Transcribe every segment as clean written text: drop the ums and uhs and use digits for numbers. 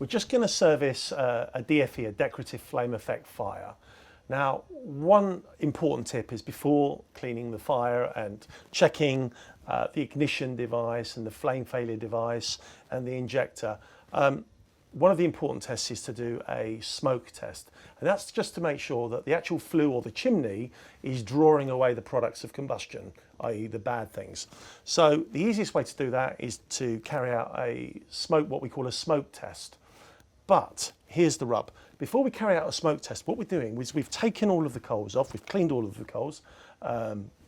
We're just going to service a DFE, a Decorative Flame Effect Fire. Now, one important tip is before cleaning the fire and checking the ignition device and the flame failure device and the injector, one of the important tests is to do a smoke test. And that's just to make sure that the actual flue or the chimney is drawing away the products of combustion, i.e. the bad things. So the easiest way to do that is to carry out what we call a smoke test. But here's the rub. Before we carry out a smoke test, what we're doing is we've taken all of the coals off, we've cleaned all of the coals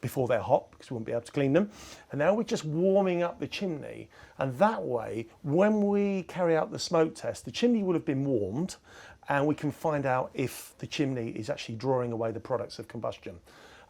before they're hot, because we won't be able to clean them. And now we're just warming up the chimney. And that way, when we carry out the smoke test, the chimney will have been warmed and we can find out if the chimney is actually drawing away the products of combustion.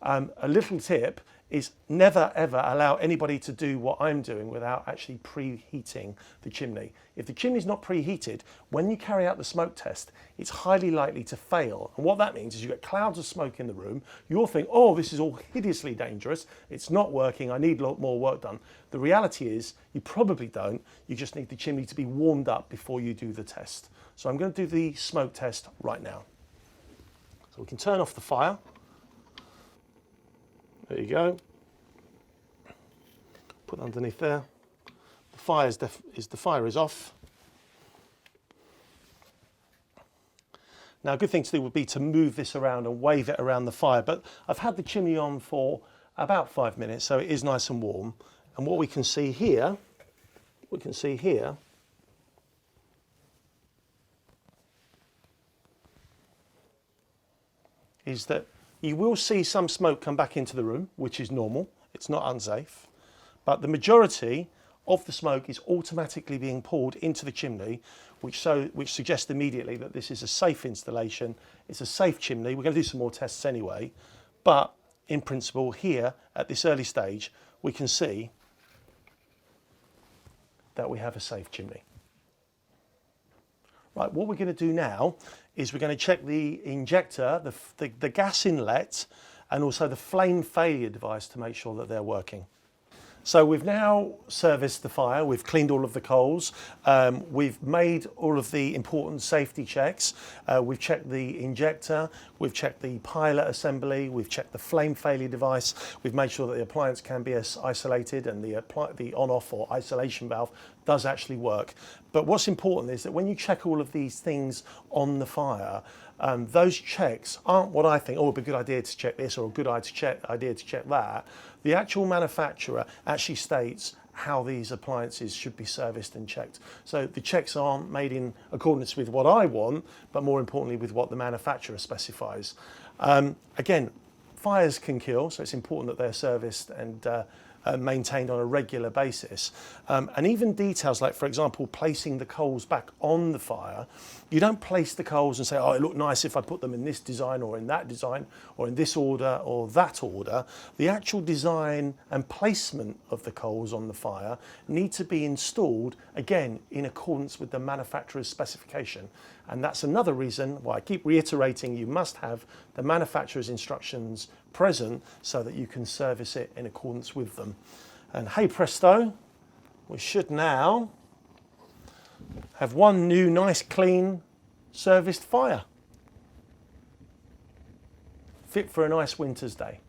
A little tip is never ever allow anybody to do what I'm doing without actually preheating the chimney. If the chimney is not preheated, when you carry out the smoke test, it's highly likely to fail. And what that means is you get clouds of smoke in the room. You'll think, oh, this is all hideously dangerous. It's not working. I need a lot more work done. The reality is you probably don't. You just need the chimney to be warmed up before you do the test. So I'm going to do the smoke test right now. So we can turn off the fire. There you go. Put it underneath there. The fire is off. Now, a good thing to do would be to move this around and wave it around the fire. But I've had the chimney on for about 5 minutes, so it is nice and warm. And what we can see here, is that you will see some smoke come back into the room, which is normal. It's not unsafe. But the majority of the smoke is automatically being poured into the chimney, which suggests immediately that this is a safe installation. It's a safe chimney. We're going to do some more tests anyway. But in principle, here at this early stage, we can see that we have a safe chimney. Right, what we're going to do now is we're going to check the injector, the gas inlet, and also the flame failure device to make sure that they're working. So we've now serviced the fire, we've cleaned all of the coals, we've made all of the important safety checks, we've checked the injector, we've checked the pilot assembly, we've checked the flame failure device, we've made sure that the appliance can be isolated and the on-off or isolation valve does actually work. But what's important is that when you check all of these things on the fire, those checks aren't what I think, oh, it'd be a good idea to check this or a good idea to check that. The actual manufacturer actually states how these appliances should be serviced and checked. So the checks aren't made in accordance with what I want, but more importantly with what the manufacturer specifies. Again, fires can kill, so it's important that they're serviced and maintained on a regular basis. And even details like, for example, placing the coals back on the fire. You don't place the coals and say, oh, it looked nice if I put them in this design or in that design or in this order or that order. The actual design and placement of the coals on the fire need to be installed, again, in accordance with the manufacturer's specification. And that's another reason why I keep reiterating you must have the manufacturer's instructions present so that you can service it in accordance with them. And hey presto, we should now have one new, nice, clean, serviced fire. Fit for a nice winter's day.